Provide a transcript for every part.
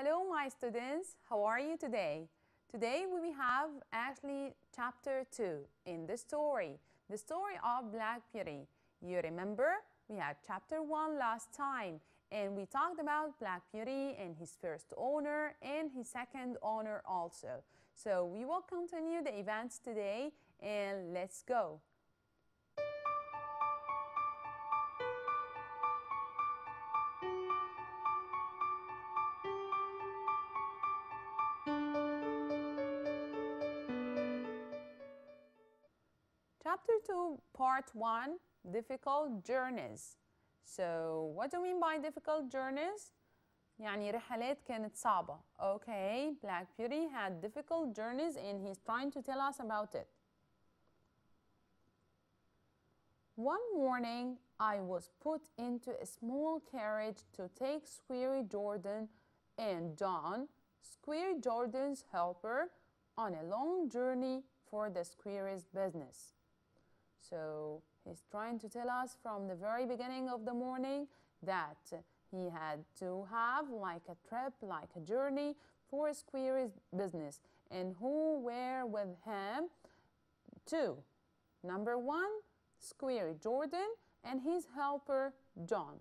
Hello, my students. How are you today? Today we have actually chapter 2 in the story of Black Beauty. You remember we had chapter 1 last time and we talked about Black Beauty and his first owner and his second owner also. So we will continue the events today and let's go. Chapter 2, Part 1, Difficult Journeys. So, what do we mean by difficult journeys? يعني رحلات كانت صعبة. Okay, Black Beauty had difficult journeys and he's trying to tell us about it. One morning, I was put into a small carriage to take Squirry Jordan and John, Squirry Jordan's helper, on a long journey for the Squirry's business. So he's trying to tell us from the very beginning of the morning that he had to have like a trip, like a journey for Squirry's business. And who were with him? Two. Number one, Squirry Jordan and his helper, John.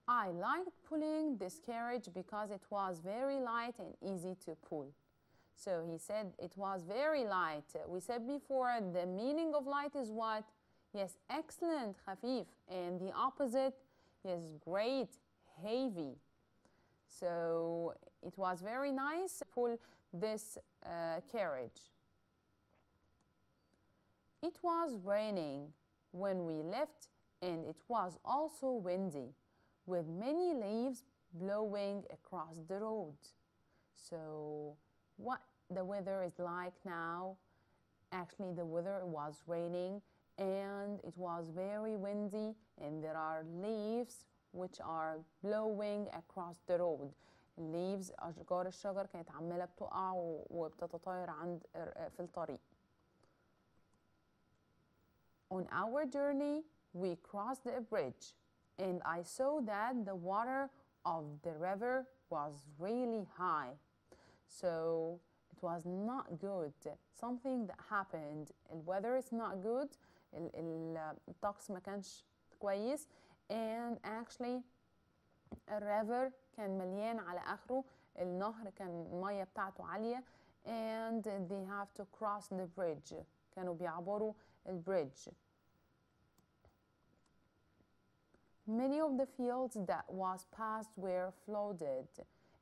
I liked pulling this carriage because it was very light and easy to pull. So he said it was very light. We said before the meaning of light is what? Yes, excellent, خفيف. And the opposite is great, heavy. So it was very nice to pull this carriage. It was raining when we left and it was also windy with many leaves blowing across the road. So what the weather is like now, actually the weather was raining and it was very windy and there are leaves which are blowing across the road. leaves أشجار الشجر كانت عمالة بتقع وبتتطاير في الطريق. On our journey, we crossed a bridge and I saw that the water of the river was really high. So it was not good. Something that happened. The weather is not good. الطقس ما كانش كويس. And actually a river كان مليان على آخره. النهر كان المية بتاعته عالية. And they have to cross the bridge. كانوا بيعبروا البريدج. Many of the fields that was passed were flooded.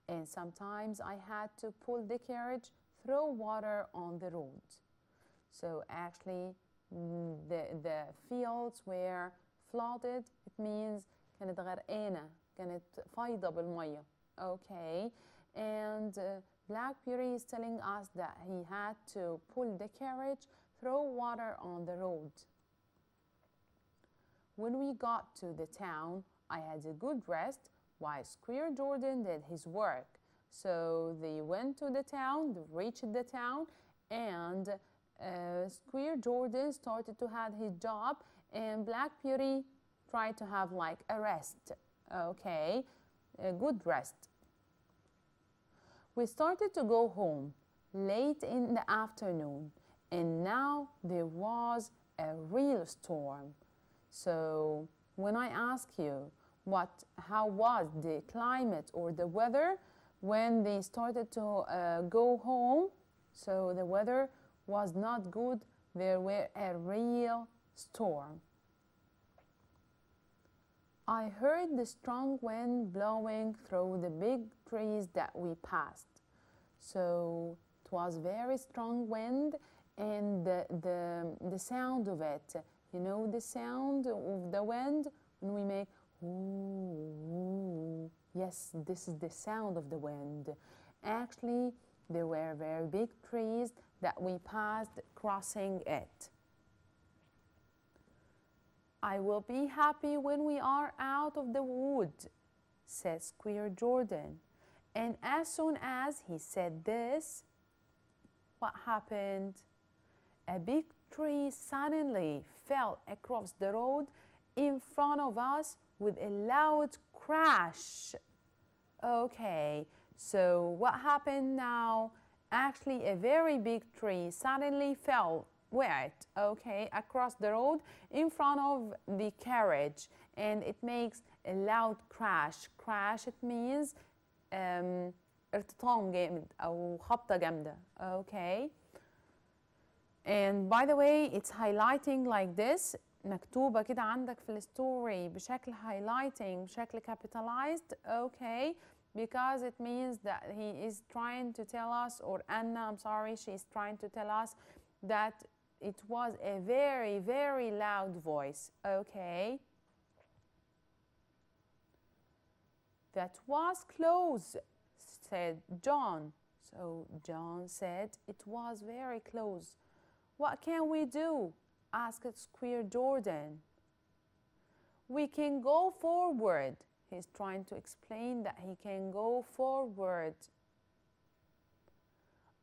And sometimes I had to pull the carriage, throw water on the road. So actually the fields were flooded. It means كانت غرقانة, كانت فايضة بالمية. Okay, and Black Beauty is telling us that he had to pull the carriage, throw water on the road. When we got to the town, I had a good rest while Squirry Jordan did his work. So they went to the town, they reached the town, and Squirry Jordan started to have his job, and Black Beauty tried to have like a rest, okay, a good rest. We started to go home late in the afternoon, and now there was a real storm. So when I ask you, how was the climate or the weather when they started to go home? So the weather was not good. There were a real storm. I heard the strong wind blowing through the big trees that we passed. So it was very strong wind and the sound of it. You know the sound of the wind when we make ooh, yes, this is the sound of the wind. Actually, there were very big trees that we passed crossing it. I will be happy when we are out of the wood, said Squirry Jordan. And as soon as he said this, what happened? A big tree suddenly fell across the road in front of us with a loud crash. Okay, so what happened now? Actually, a very big tree suddenly fell where it, okay, across the road in front of the carriage, and it makes a loud crash. Crash, it means ارتطام جامد أو خبطة جامدة. Okay. And by the way, it's highlighting like this. مكتوبة كده عندك في الستوري بشكل highlighting بشكل capitalized. Okay. Because it means that he is trying to tell us, or Anna, I'm sorry, she's trying to tell us that it was a very, very loud voice. Okay. That was close, said John. So John said it was very close. What can we do? Asked Square Jordan. We can go forward. He's trying to explain that he can go forward.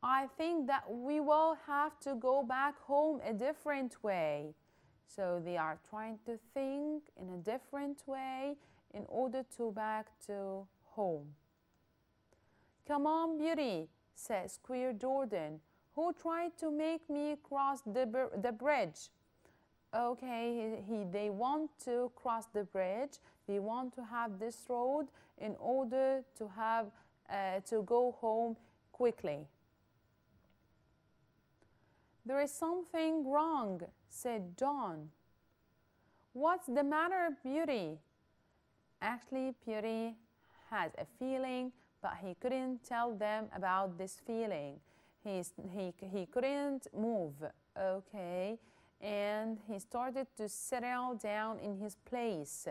I think that we will have to go back home a different way. So they are trying to think in a different way in order to back to home. Come on, Beauty, said Square Jordan, who tried to make me cross the bridge. Okay, they want to cross the bridge. They want to have this road in order to have to go home quickly. There is something wrong, said John. What's the matter, Beauty? Actually, Beauty has a feeling, but he couldn't tell them about this feeling. He couldn't move, okay? And he started to settle down in his place.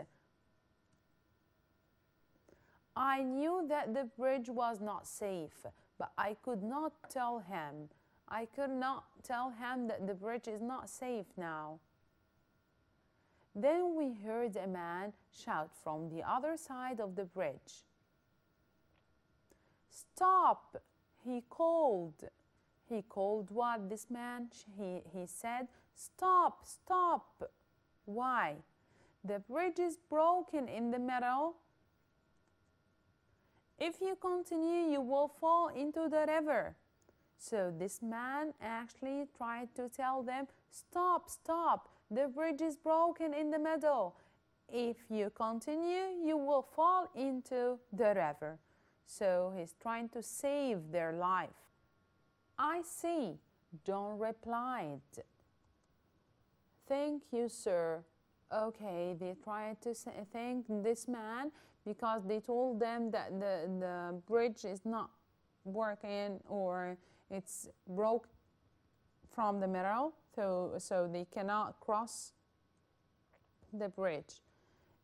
I knew that the bridge was not safe, but I could not tell him. I could not tell him that the bridge is not safe now. Then we heard a man shout from the other side of the bridge. Stop, he called. He called what, this man? He said, stop, stop. Why? The bridge is broken in the middle. If you continue, you will fall into the river. So this man actually tried to tell them, stop, stop. The bridge is broken in the middle. If you continue, you will fall into the river. So he's trying to save their life. I see, John replied. Thank you, sir. Okay, they tried to thank this man because they told them that the bridge is not working or it's broke from the middle, so they cannot cross the bridge.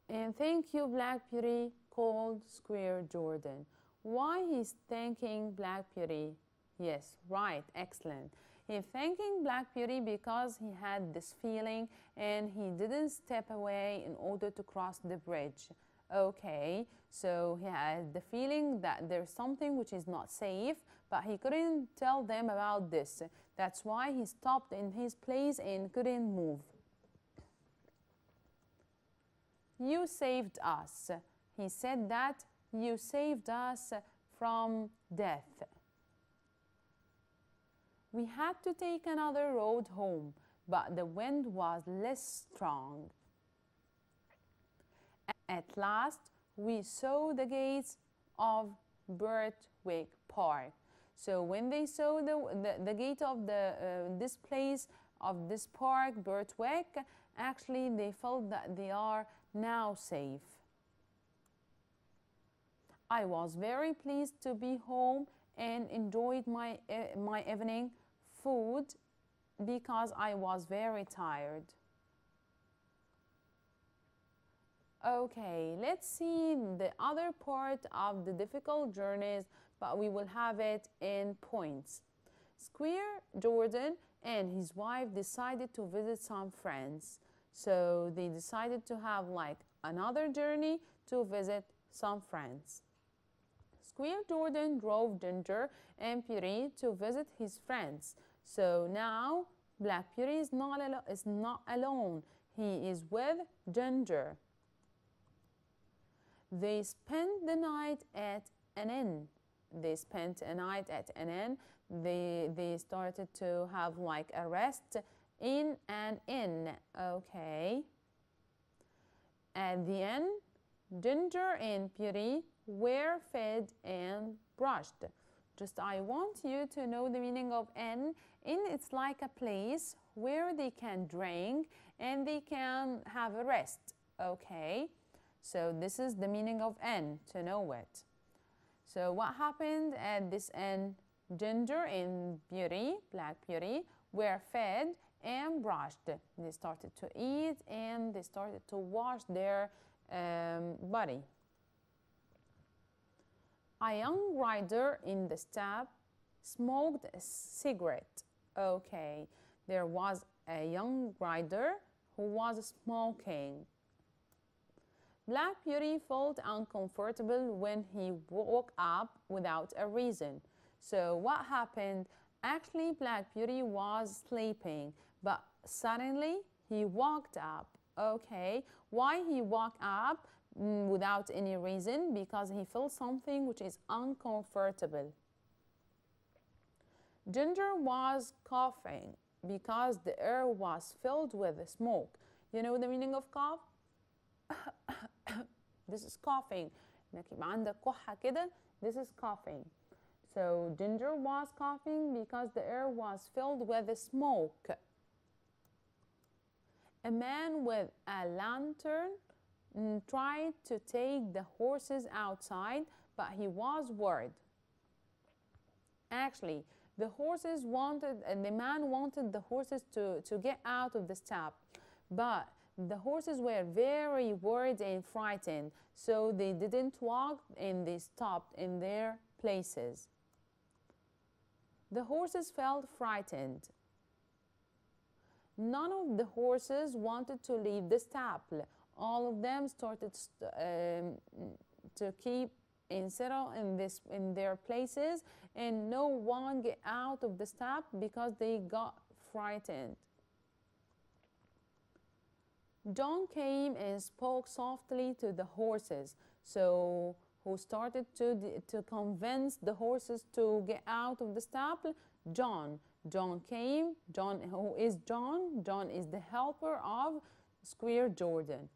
And thank you, Black Beauty, called Square Jordan. Why he's thanking Black Beauty? Yes, right, excellent. He's thanking Black Beauty because he had this feeling and he didn't step away in order to cross the bridge. Okay, so he had the feeling that there's something which is not safe, but he couldn't tell them about this. That's why he stopped in his place and couldn't move. You saved us. He said that you saved us from death. We had to take another road home, but the wind was less strong. At last, we saw the gates of Birtwick Park. So when they saw the gate of this place, of this park, Birtwick, actually they felt that they are now safe. I was very pleased to be home and enjoyed my evening food because I was very tired. Okay, let's see the other part of the difficult journeys, but we will have it in points. Square Jordan and his wife decided to visit some friends. So they decided to have like another journey to visit some friends. Square Jordan drove Ginger and Beauty to visit his friends. So now Black Beauty is not alone. He is with Ginger. They spent the night at an inn. They spent a night at an inn. They started to have like a rest in an inn. Okay. At the inn, Ginger and Beauty were fed and brushed. Just I want you to know the meaning of inn. Inn, it's like a place where they can drink and they can have a rest. Okay, so this is the meaning of inn, to know it. So what happened at this inn? Ginger and Beauty, Black Beauty, were fed and brushed. They started to eat and they started to wash their body. A young rider in the stable smoked a cigarette. Okay, there was a young rider who was smoking. Black Beauty felt uncomfortable when he woke up without a reason. So what happened? Actually, Black Beauty was sleeping, but suddenly he woke up. Okay, why he woke up without any reason? Because he felt something which is uncomfortable. Ginger was coughing because the air was filled with smoke. You know the meaning of cough? This is coughing. انك يبقى عندك كحة كده. This is coughing. So Ginger was coughing because the air was filled with smoke. A man with a lantern tried to take the horses outside, but he was worried. Actually, the man wanted the horses to get out of the stable, but the horses were very worried and frightened, so they didn't walk and they stopped in their places. The horses felt frightened. None of the horses wanted to leave the stable. All of them started to keep and settle in their places, and no one get out of the stable because they got frightened. John came and spoke softly to the horses, so who started to convince the horses to get out of the stable? John. John came. John, who is John? John is the helper of Squire Jordan.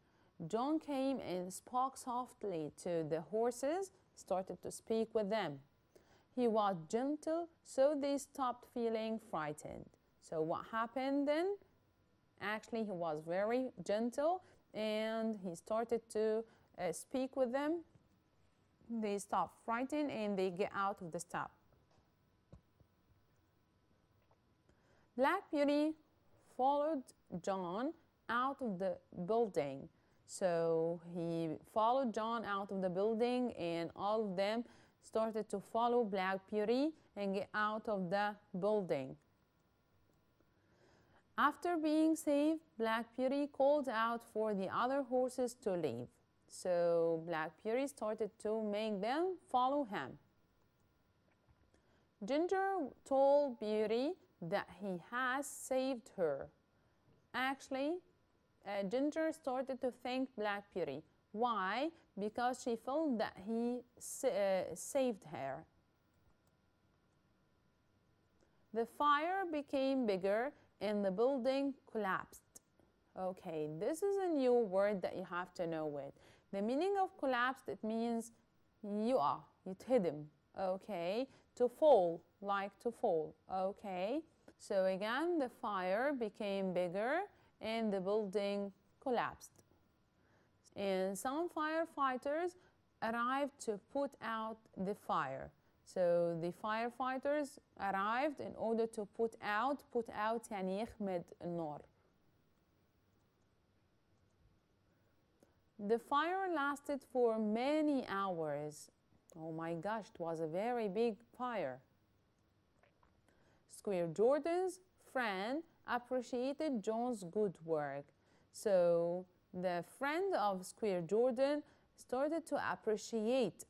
John came and spoke softly to the horses, started to speak with them. He was gentle, so they stopped feeling frightened. So what happened then? Actually, he was very gentle and he started to speak with them. They stopped frightened and they get out of the stable. Black Beauty followed John out of the building. So he followed John out of the building, and all of them started to follow Black Beauty and get out of the building. After being safe, Black Beauty called out for the other horses to leave. So Black Beauty started to make them follow him. Ginger told Beauty that he has saved her. Actually, Ginger started to thank Black Beauty. Why? Because she felt that he saved her. The fire became bigger and the building collapsed. Okay, this is a new word that you have to know it. The meaning of collapsed, it means يتهدم. Okay, to fall, like to fall. Okay, so again, the fire became bigger and the building collapsed. And some firefighters arrived to put out the fire. So the firefighters arrived in order to put out يعني يخمد النار. The fire lasted for many hours. Oh my gosh, it was a very big fire. Squire Jordan's friend appreciated John's good work. So the friend of Squire Jordan started to appreciate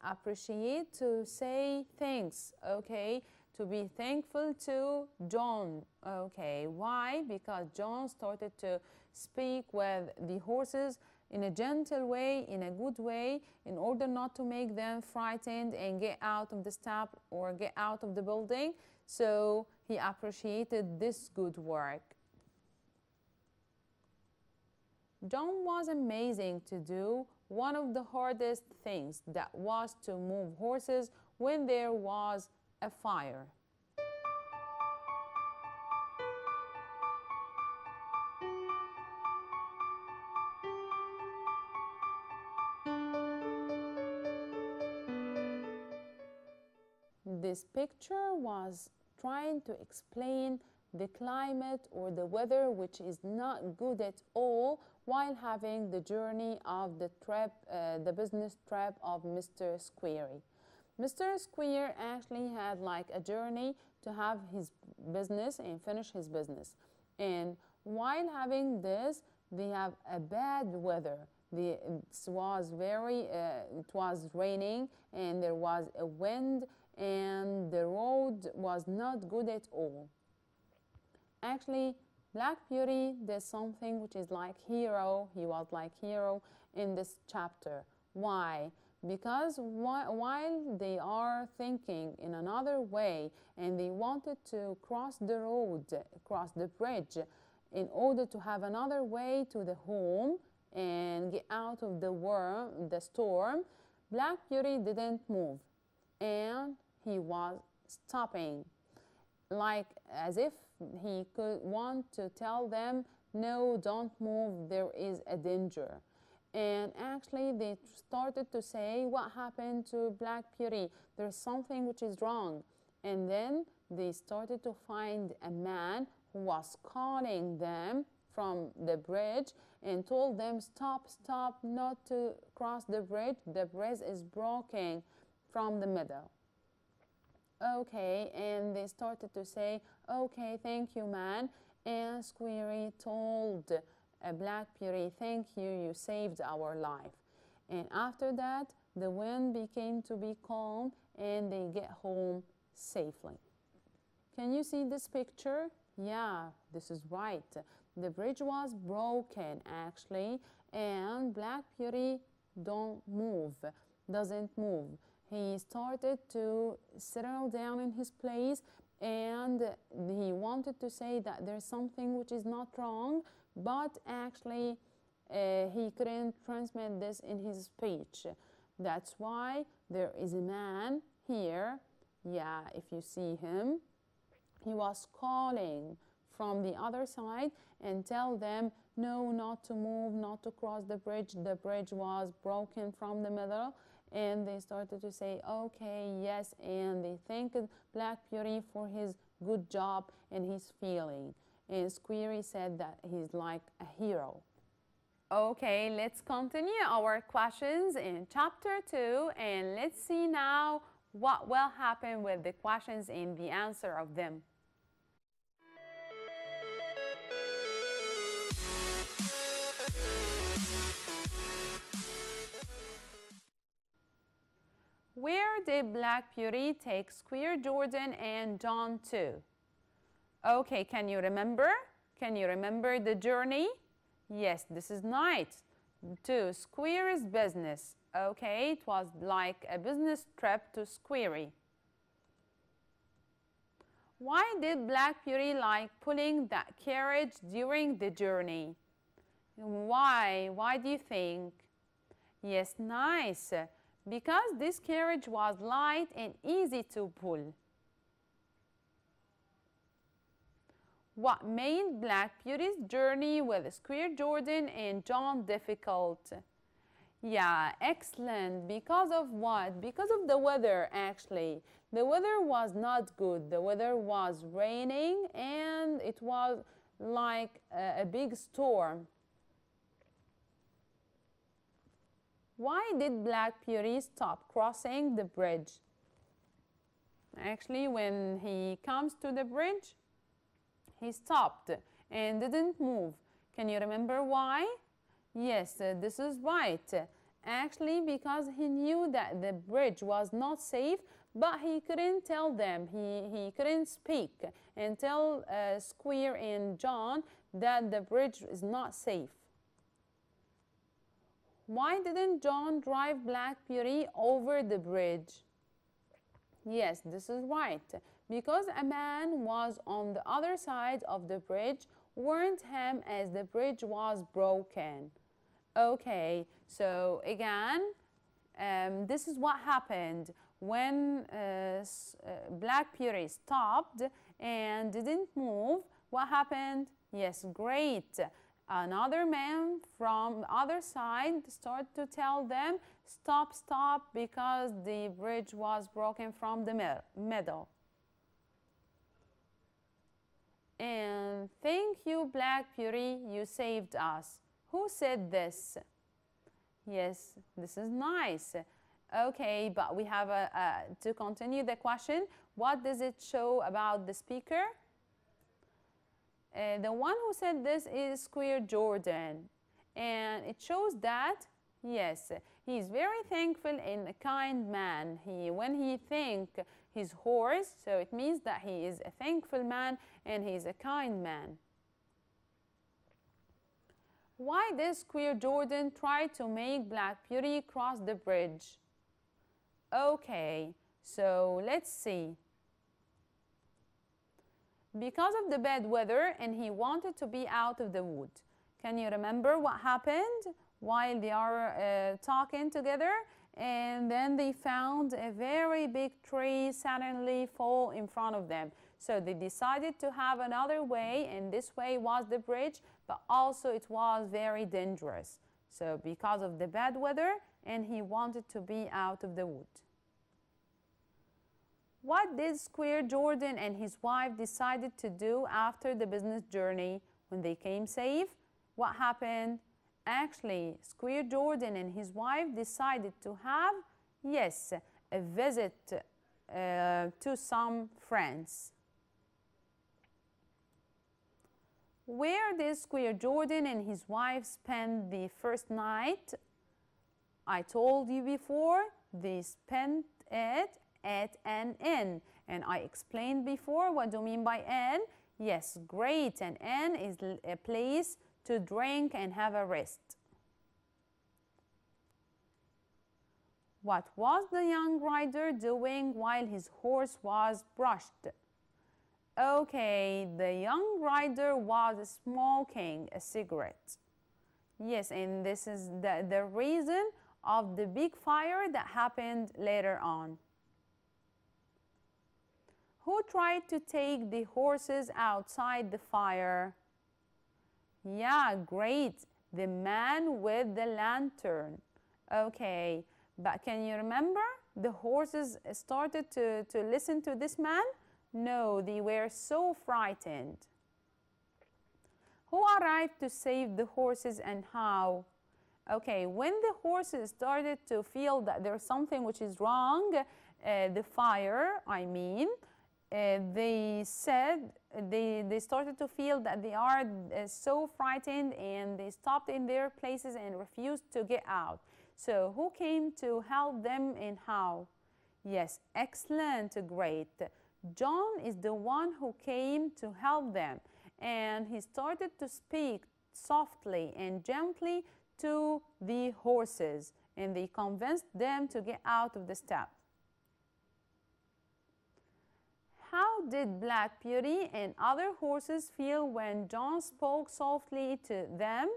to say thanks, okay, to be thankful to John. Okay, why? Because John started to speak with the horses in a gentle way, in a good way, in order not to make them frightened and get out of the step or get out of the building. So he appreciated this good work. John was amazing to do one of the hardest things, that was to move horses when there was a fire. This picture was trying to explain the climate or the weather, which is not good at all, while having the journey of the trip, the business trip of Mr. Squarey. Mr. Square actually had like a journey to have his business and finish his business. And while having this, they have a bad weather. It was raining and there was a wind and the road was not good at all. Actually, Black Beauty did something which is like hero. He was like hero in this chapter. Why? Because while they are thinking in another way and they wanted to cross the road, cross the bridge, in order to have another way to the home and get out of the storm, Black Beauty didn't move and he was stopping, like as if he could want to tell them, no, don't move, there is a danger. And actually they started to say, what happened to Black Beauty? There's something which is wrong. And then they started to find a man who was calling them from the bridge and told them, stop, stop, not to cross the bridge is broken from the middle. Okay, and they started to say, okay, thank you, man. And Squarey told Black Beauty, thank you, you saved our life. And after that, the wind became to be calm and they get home safely. Can you see this picture? Yeah, this is right. The bridge was broken actually, and Black Beauty doesn't move. He started to settle down in his place and he wanted to say that there's something which is not wrong, but actually he couldn't transmit this in his speech. That's why there is a man here. Yeah, if you see him, he was calling from the other side and tell them, no, not to move, not to cross the bridge. The bridge was broken from the middle. And they started to say, okay, yes, and they thanked Black Beauty for his good job and his feeling. And Squarey said that he's like a hero. Okay, let's continue our questions in chapter 2, and let's see now what will happen with the questions and the answer of them. Where did Black Beauty take Square Jordan and John to? Okay, can you remember? Can you remember the journey? Yes, this is night to Square's business. Okay, it was like a business trip to Squarey. Why did Black Beauty like pulling that carriage during the journey? Why? Why do you think? Yes, nice. Because this carriage was light and easy to pull. What made Black Beauty's journey with Square Jordan and John difficult? Yeah, excellent. Because of what? Because of the weather, actually. The weather was not good. The weather was raining and it was like a big storm. Why did Black Beauty stop crossing the bridge? Actually, when he comes to the bridge, he stopped and didn't move. Can you remember why? Yes, this is right. Actually, because he knew that the bridge was not safe, but he couldn't tell them, he couldn't speak and tell Square and John that the bridge is not safe. Why didn't John drive Black Beauty over the bridge? Yes, this is right. Because a man was on the other side of the bridge, warned him as the bridge was broken. Okay, so again, this is what happened when Black Beauty stopped and didn't move. What happened? Yes, great. Another man from the other side started to tell them, stop, stop, because the bridge was broken from the middle. And thank you, Black Beauty, you saved us. Who said this? Yes, this is nice. Okay, but we have to continue the question. What does it show about the speaker? The one who said this is Square Jordan. And it shows that, yes, he's very thankful and a kind man. When he thanked his horse, so it means that he is a thankful man and he's a kind man. Why did Square Jordan try to make Black Beauty cross the bridge? Okay, so let's see. Because of the bad weather and he wanted to be out of the wood. Can you remember what happened while they are talking together? And then they found a very big tree suddenly fall in front of them. So they decided to have another way, and this way was the bridge, but also it was very dangerous. So because of the bad weather, and he wanted to be out of the wood. What did Square Jordan and his wife decided to do after the business journey when they came safe? What happened? Actually, Square Jordan and his wife decided to have, yes, a visit to some friends. Where did Square Jordan and his wife spend the first night? I told you before, they spent it at an inn. And I explained before, what do you mean by inn? Yes, great. An inn is a place to drink and have a rest. What was the young rider doing while his horse was brushed? Okay, the young rider was smoking a cigarette. Yes, and this is the reason of the big fire that happened later on. Who tried to take the horses outside the fire? Yeah, great. The man with the lantern. Okay, but can you remember? The horses started to listen to this man? No, they were so frightened. Who arrived to save the horses and how? Okay, when the horses started to feel that there's something which is wrong, the fire, I mean, they said they started to feel that they are so frightened, and they stopped in their places and refused to get out. So who came to help them and how? Yes, excellent, great. John is the one who came to help them, and he started to speak softly and gently to the horses, and they convinced them to get out of the step. How did Black Beauty and other horses feel when John spoke softly to them?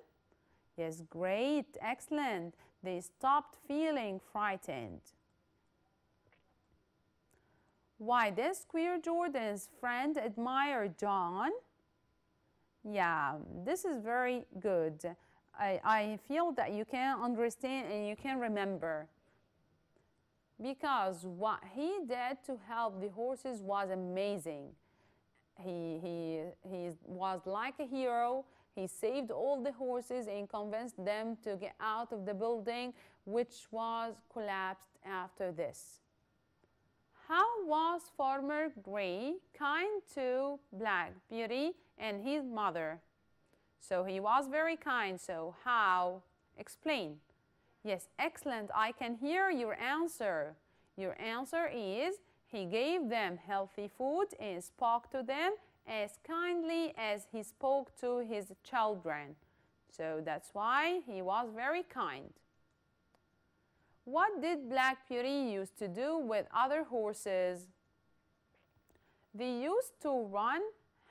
Yes, great, excellent. They stopped feeling frightened. Why did Square Jordan's friend admire John? Yeah, this is very good. I feel that you can understand and you can remember. Because what he did to help the horses was amazing. He was like a hero. He saved all the horses and convinced them to get out of the building, which was collapsed after this. How was Farmer Gray kind to Black Beauty and his mother? So he was very kind. So how? Explain. Yes, excellent. I can hear your answer. Your answer is he gave them healthy food and spoke to them as kindly as he spoke to his children. So that's why he was very kind. What did Black Beauty used to do with other horses? They used to run,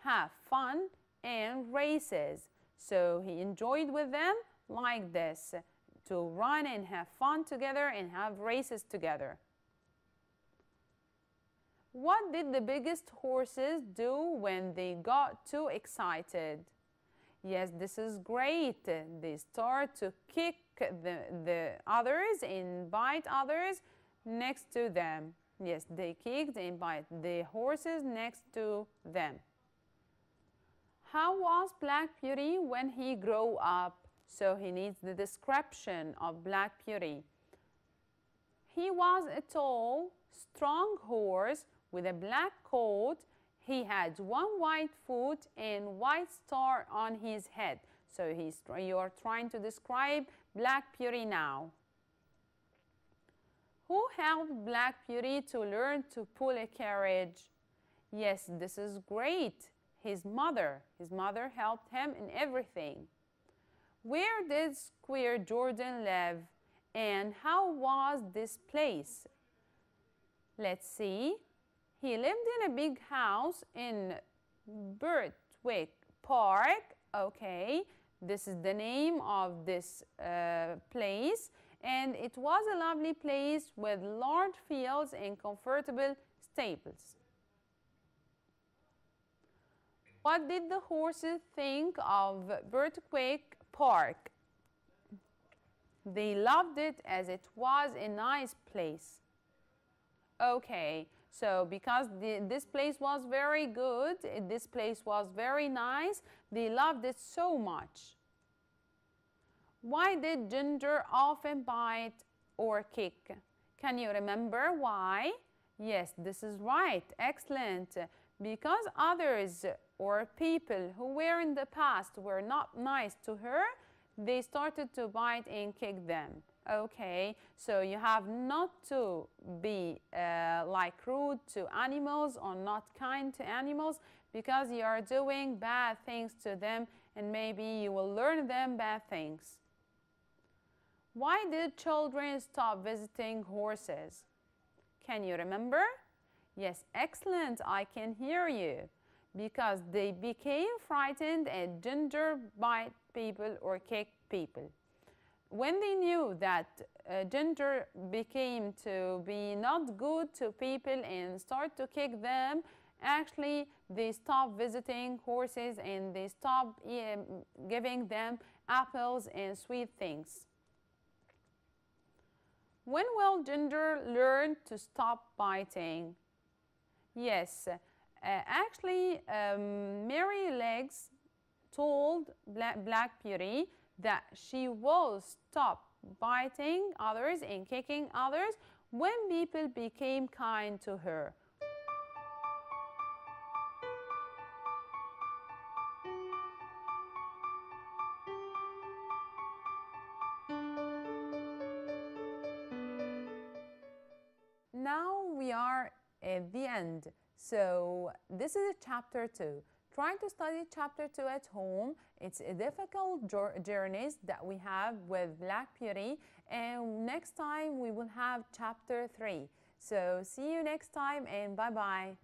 have fun, and races. So he enjoyed with them like this, to run and have fun together and have races together. What did the biggest horses do when they got too excited? Yes, this is great. They start to kick the others and bite others next to them. Yes, they kicked and bite the horses next to them. How was Black Beauty when he grew up? So he needs the description of Black Beauty. He was a tall, strong horse with a black coat. He had one white foot and white star on his head. So you are trying to describe Black Beauty now. Who helped Black Beauty to learn to pull a carriage? Yes, this is great. His mother. His mother helped him in everything. Where did Squire Jordan live? And how was this place? Let's see. He lived in a big house in Birtwick Park. Okay, this is the name of this place. And it was a lovely place with large fields and comfortable stables. What did the horses think of Birtwick Park? They loved it as it was a nice place. Okay, so because this place was very good, this place was very nice, they loved it so much. Why did Ginger often bite or kick? Can you remember why? Yes, this is right. Excellent. Because others or people who were in the past were not nice to her, they started to bite and kick them. Okay, so you have not to be like rude to animals or not kind to animals, because you are doing bad things to them and maybe you will learn them bad things. Why did children stop visiting horses? Can you remember? Yes, excellent, I can hear you. Because they became frightened and Ginger bite people or kick people. When they knew that Ginger became to be not good to people and start to kick them, actually they stopped visiting horses and they stopped giving them apples and sweet things. When will Ginger learn to stop biting? Yes, actually Mary Legs told Black Beauty that she will stop biting others and kicking others when people became kind to her. Now we are at the end. So this is chapter 2. Try to study chapter 2 at home. It's a difficult journeys that we have with Black Beauty, and next time we will have chapter 3. So see you next time and bye-bye.